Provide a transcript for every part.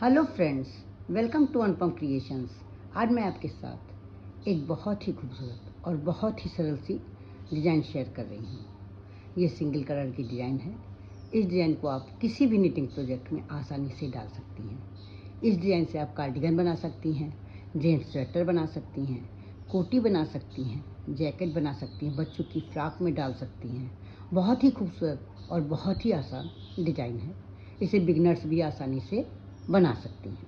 Hello friends, welcome to Anupam Creations. आज मैं आपके साथ एक बहुत ही खूबसूरत और बहुत ही सरल सी डिज़ाइन शेयर कर रही हूँ। ये सिंगल कलर की डिज़ाइन है। इस डिज़ाइन को आप किसी भी निटिंग प्रोजेक्ट में आसानी से डाल सकती हैं। इस डिज़ाइन से आप कार्डिगन बना सकती हैं, जेंट्स स्वेटर बना सकती हैं, कोटी बना सकती हैं, जैकेट बना सकती हैं, बच्चों की फ्रॉक में डाल सकती हैं। बहुत ही खूबसूरत और बहुत ही आसान डिज़ाइन है। इसे बिगिनर्स भी आसानी से बना सकती हैं।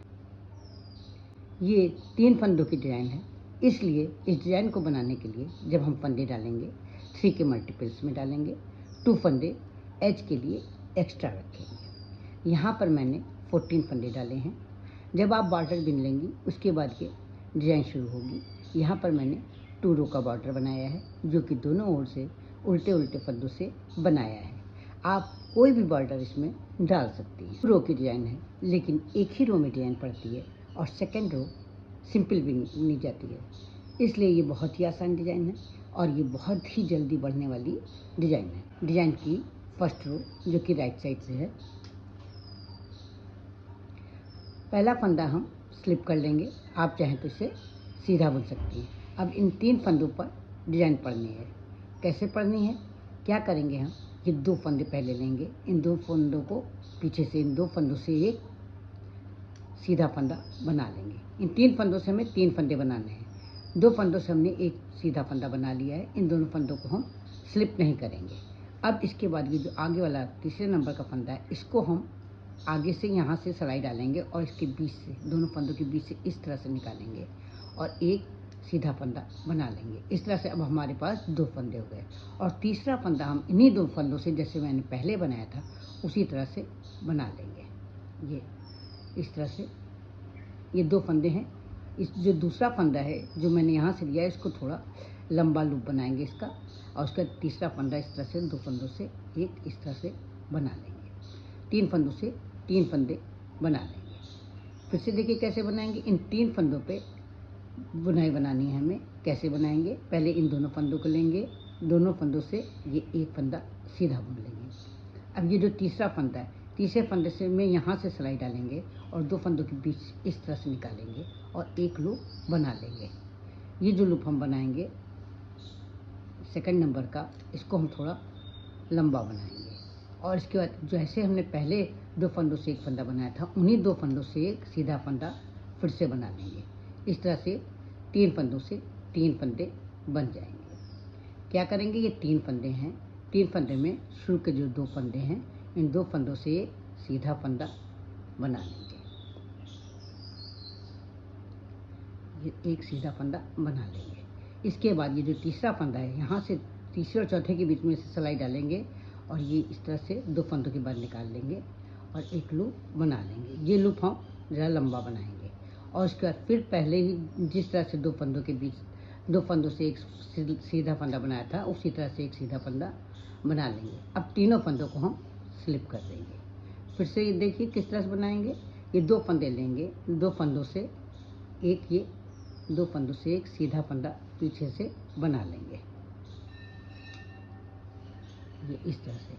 ये 3 फंदों की डिज़ाइन है, इसलिए इस डिज़ाइन को बनाने के लिए जब हम फंदे डालेंगे 3 के मल्टीपल्स में डालेंगे। 2 फंदे एज के लिए एक्स्ट्रा रखेंगे। यहाँ पर मैंने 14 फंदे डाले हैं। जब आप बॉर्डर बिन लेंगी उसके बाद ये डिज़ाइन शुरू होगी। यहाँ पर मैंने 2 रो का बॉर्डर बनाया है, जो कि दोनों ओर से उल्टे उल्टे फंदों से बनाया है। आप कोई भी बॉर्डर इसमें डाल सकती हैं। 2 रो की डिज़ाइन है, लेकिन एक ही रो में डिज़ाइन पड़ती है और सेकंड रो सिंपल भी नहीं जाती है। इसलिए ये बहुत ही आसान डिज़ाइन है और ये बहुत ही जल्दी बढ़ने वाली डिज़ाइन है। डिज़ाइन की फर्स्ट रो जो कि राइट साइड से है, पहला फंदा हम स्लिप कर लेंगे। आप चाहें तो इसे सीधा बुन सकती हैं। अब इन 3 फंदों पर डिज़ाइन पड़नी है। कैसे पड़नी है, क्या करेंगे हम, ये 2 फंदे पहले लेंगे। इन 2 फंदों को पीछे से इन 2 फंदों से एक सीधा फंदा बना लेंगे। इन 3 फंदों से हमें 3 फंदे बनाने हैं। 2 फंदों से हमने एक सीधा फंदा बना लिया है। इन दोनों फंदों को हम स्लिप नहीं करेंगे। अब इसके बाद ये जो आगे वाला तीसरे नंबर का फंदा है, इसको हम आगे से यहाँ से सिलाई डालेंगे और इसके बीच से, दोनों फंदों के बीच से इस तरह से निकालेंगे और एक सीधा फंदा बना लेंगे। इस तरह से अब हमारे पास 2 फंदे हो गए और तीसरा फंदा हम इन्हीं 2 फंदों से, जैसे मैंने पहले बनाया था उसी तरह से बना लेंगे। ये इस तरह से ये 2 फंदे हैं। इस जो दूसरा फंदा है जो मैंने यहाँ से लिया है, इसको थोड़ा लंबा लूप बनाएंगे इसका, और उसका तीसरा फंदा इस तरह से 2 फंदों से एक इस तरह से बना लेंगे। 3 फंदों से 3 फंदे बना लेंगे। फिर से देखिए कैसे बनाएंगे। इन 3 फंदों पे बुनाई बनानी है हमें। कैसे बनाएंगे, पहले इन दोनों फंदों को लेंगे, दोनों फंदों से ये एक फंदा सीधा बुन लेंगे। अब ये जो तीसरा फंदा है, तीसरे फंदे से में यहाँ से सिलाई डालेंगे और 2 फंदों के बीच इस तरह से निकालेंगे और एक लूप बना लेंगे। ये जो लूप हम बनाएंगे सेकंड नंबर का, इसको हम थोड़ा लंबा बनाएंगे और इसके बाद जैसे हमने पहले 2 फंदों से एक फंदा बनाया था, उन्हीं 2 फंदों से एक सीधा फंदा फिर से बना लेंगे। इस तरह से 3 फंदों से 3 फंदे बन जाएंगे। क्या करेंगे, ये 3 फंदे हैं, 3 फंदे में शुरू के जो 2 फंदे हैं, इन 2 फंदों से एक सीधा फंदा बना लेंगे। ये एक सीधा फंदा बना लेंगे। इसके बाद ये जो तीसरा फंदा है, यहाँ से तीसरे और चौथे के बीच में से सिलाई डालेंगे और ये इस तरह से 2 फंदों के बाद निकाल लेंगे और एक लूप बना लेंगे। ये लूप हम ज़रा लंबा बनाएंगे और उसके बाद फिर पहले ही जिस तरह से 2 फंदों के बीच 2 फंदों से एक सीधा फंदा बनाया था, उसी तरह से एक सीधा फंदा बना लेंगे। अब तीनों फंदों को हम स्लिप कर देंगे। फिर से ये देखिए किस तरह से बनाएंगे। ये 2 फंदे लेंगे, 2 फंदों से एक, ये 2 फंदों से एक सीधा फंदा पीछे से बना लेंगे, ये इस तरह से।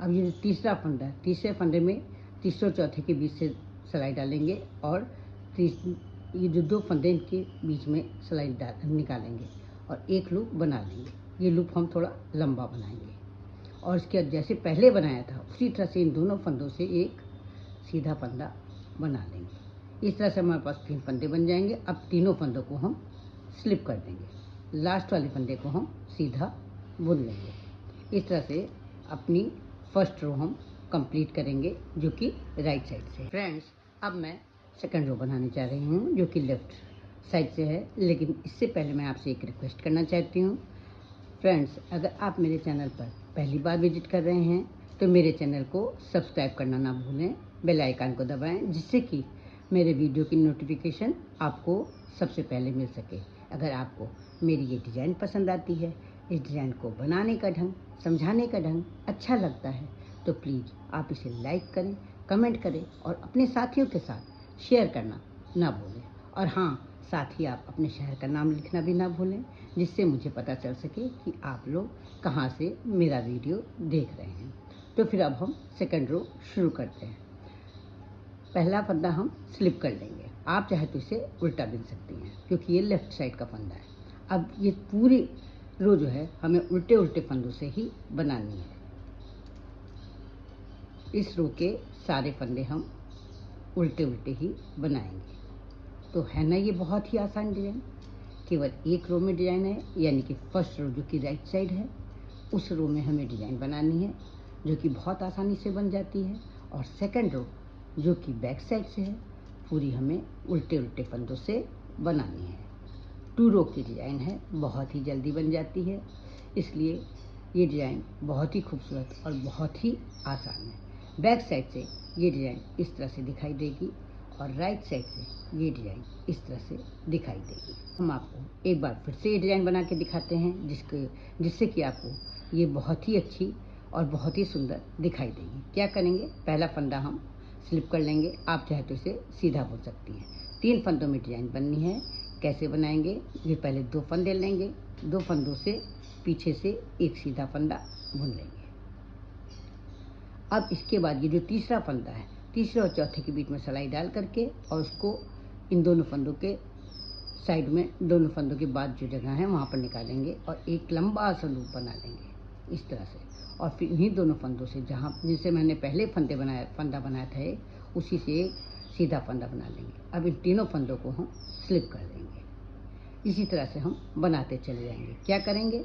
अब ये तीसरा फंदा है, तीसरे फंदे में तीसरे और चौथे के बीच से सिलाई डालेंगे और ये जो 2 फंदे इनके बीच में सिलाई निकालेंगे और एक लूप बना लेंगे। ये लूप हम थोड़ा लंबा बनाएंगे और इसके बाद जैसे पहले बनाया था उसी तरह से इन दोनों फंदों से एक सीधा फंदा बना लेंगे। इस तरह से हमारे पास 3 फंदे बन जाएंगे। अब तीनों फंदों को हम स्लिप कर देंगे, लास्ट वाले फंदे को हम सीधा बुन लेंगे। इस तरह से अपनी फर्स्ट रो हम कंप्लीट करेंगे, जो कि राइट साइड से। फ्रेंड्स, अब मैं सेकंड रो बनाने जा रही हूँ, जो कि लेफ्ट साइड से है। लेकिन इससे पहले मैं आपसे एक रिक्वेस्ट करना चाहती हूँ। फ्रेंड्स, अगर आप मेरे चैनल पर पहली बार विजिट कर रहे हैं तो मेरे चैनल को सब्सक्राइब करना ना भूलें, बेल आइकन को दबाएं, जिससे कि मेरे वीडियो की नोटिफिकेशन आपको सबसे पहले मिल सके। अगर आपको मेरी ये डिज़ाइन पसंद आती है, इस डिज़ाइन को बनाने का ढंग, समझाने का ढंग अच्छा लगता है, तो प्लीज़ आप इसे लाइक करें, कमेंट करें और अपने साथियों के साथ शेयर करना ना भूलें। और हाँ, साथ ही आप अपने शहर का नाम लिखना भी ना भूलें, जिससे मुझे पता चल सके कि आप लोग कहाँ से मेरा वीडियो देख रहे हैं। तो फिर अब हम सेकंड रो शुरू करते हैं। पहला फंदा हम स्लिप कर लेंगे। आप चाहे तो इसे उल्टा बिन सकती हैं क्योंकि ये लेफ्ट साइड का फंदा है। अब ये पूरी रो जो है हमें उल्टे उल्टे फंदों से ही बनानी है। इस रो के सारे फंदे हम उल्टे उल्टे ही बनाएंगे। तो है ना ये बहुत ही आसान डिजाइन। केवल एक रो में डिजाइन है, यानी कि फर्स्ट रो जो कि राइट साइड है उस रो में हमें डिजाइन बनानी है जो कि बहुत आसानी से बन जाती है। और सेकंड रो जो कि बैक साइड से है पूरी हमें उल्टे उल्टे फंदों से बनानी है। 2 रो की डिजाइन है, बहुत ही जल्दी बन जाती है, इसलिए ये डिजाइन बहुत ही खूबसूरत और बहुत ही आसान है। बैक साइड से ये डिजाइन इस तरह से दिखाई देगी और राइट साइड से ये डिजाइन इस तरह से दिखाई देगी। हम आपको एक बार फिर से ये डिजाइन बना के दिखाते हैं जिससे कि आपको ये बहुत ही अच्छी और बहुत ही सुंदर दिखाई देगी। क्या करेंगे, पहला फंदा हम स्लिप कर लेंगे। आप चाहे तो इसे सीधा बुन सकती हैं। 3 फंदों में डिजाइन बननी है। कैसे बनाएंगे, ये पहले 2 फंदे लेंगे, 2 फंदों से पीछे से एक सीधा फंदा बुन लेंगे। अब इसके बाद ये जो तीसरा फंदा है, तीसरे और चौथे के बीच में सिलाई डाल करके और उसको इन दोनों फंदों के साइड में, दोनों फंदों के बाद जो जगह है वहाँ पर निकालेंगे और एक लंबा सा लूप बना लेंगे इस तरह से। और फिर इन्हीं दोनों फंदों से जहाँ जिनसे मैंने पहले फंदा बनाया था उसी से एक सीधा फंदा बना लेंगे। अब इन तीनों फंदों को हम स्लिप कर देंगे। इसी तरह से हम बनाते चले जाएंगे। क्या करेंगे,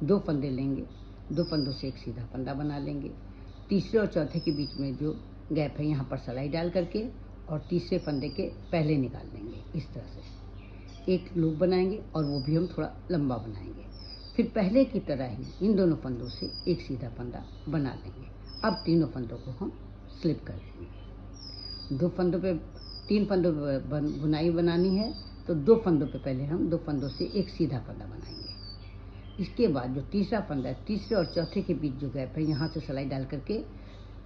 2 फंदे लेंगे, 2 फंदों से एक सीधा फंदा बना लेंगे। तीसरे और चौथे के बीच में जो गैप है यहाँ पर सिलाई डाल करके और तीसरे फंदे के पहले निकाल लेंगे इस तरह से। एक लूप बनाएंगे और वो भी हम थोड़ा लंबा बनाएंगे। फिर पहले की तरह ही इन दोनों फंदों से एक सीधा फंदा बना लेंगे। अब तीनों फंदों को हम स्लिप कर देंगे। 2 फंदों पे 3 फंदों पे बुनाई बनानी है तो 2 फंदों पे पहले हम 2 फंदों से एक सीधा फंदा बनाएंगे। इसके बाद जो तीसरा फंदा है, तीसरे और चौथे के बीच जो गैप है यहाँ से सिलाई डाल करके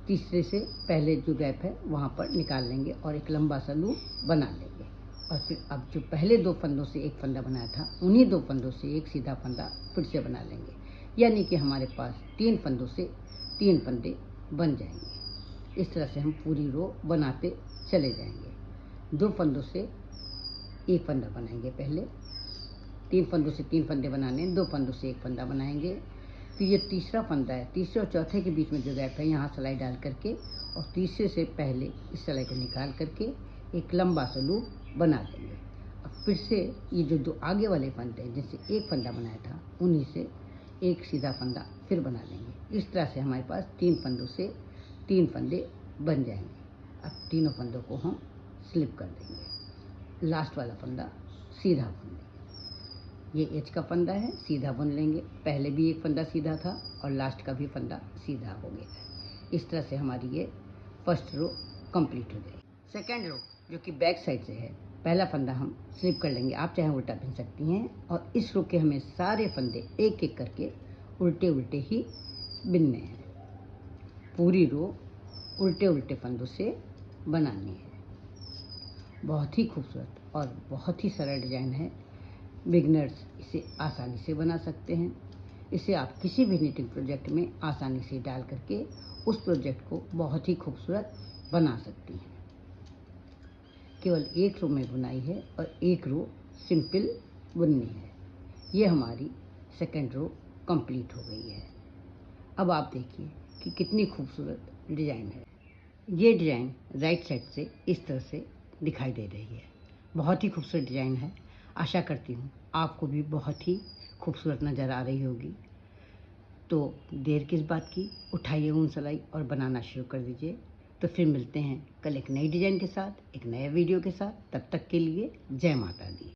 तीसरे से पहले जो गैप है वहाँ पर निकाल लेंगे और एक लंबा सा लूप बना लेंगे। और फिर अब जो पहले 2 फंदों से एक फंदा बनाया था उन्हीं 2 फंदों से एक सीधा फंदा फिर से बना लेंगे, यानी कि हमारे पास 3 फंदों से 3 फंदे बन जाएंगे। इस तरह से हम पूरी रो बनाते चले जाएंगे। 2 फंदों से एक फंदा बनाएंगे, पहले 3 फंदों से 3 फंदे बनाने, 2 फंदों से एक फंदा बनाएंगे। फिर ये तीसरा फंदा है, तीसरे और चौथे के बीच में जो गैप है यहाँ सिलाई डाल करके और तीसरे से पहले इस सिलाई को निकाल करके एक लंबा सा लूप बना देंगे। अब फिर से ये जो 2 आगे वाले फंदे हैं जिनसे एक फंदा बनाया था उन्हीं से एक सीधा फंदा फिर बना लेंगे। इस तरह से हमारे पास 3 फंदों से 3 फंदे बन जाएंगे। अब तीनों फंदों को हम स्लिप कर देंगे। लास्ट वाला फंदा सीधा बुन लेंगे। ये एच का फंदा है, सीधा बुन लेंगे। पहले भी एक फंदा सीधा था और लास्ट का भी फंदा सीधा हो गया है। इस तरह से हमारी ये फर्स्ट रो कंप्लीट हो जाएगी। सेकेंड रो जो कि बैक साइड से है, पहला फंदा हम स्लिप कर लेंगे। आप चाहे उल्टा बिन सकती हैं और इस रो के हमें सारे फंदे एक एक करके उल्टे उल्टे ही बिनने हैं। पूरी रो उल्टे उल्टे फंदों से बनानी है। बहुत ही खूबसूरत और बहुत ही सरल डिजाइन है। बिगनर्स इसे आसानी से बना सकते हैं। इसे आप किसी भी निटिंग प्रोजेक्ट में आसानी से डाल करके उस प्रोजेक्ट को बहुत ही खूबसूरत बना सकती हैं। केवल एक रो में बुनाई है और एक रो सिंपल बुननी है। ये हमारी सेकेंड रो कंप्लीट हो गई है। अब आप देखिए कि कितनी खूबसूरत डिजाइन है। ये डिजाइन राइट साइड से इस तरह से दिखाई दे रही है। बहुत ही खूबसूरत डिजाइन है। आशा करती हूँ आपको भी बहुत ही खूबसूरत नज़र आ रही होगी। तो देर किस बात की, उठाइए ऊन सिलाई और बनाना शुरू कर दीजिए। तो फिर मिलते हैं कल एक नई डिजाइन के साथ, एक नए वीडियो के साथ। तब तक के लिए जय माता दी।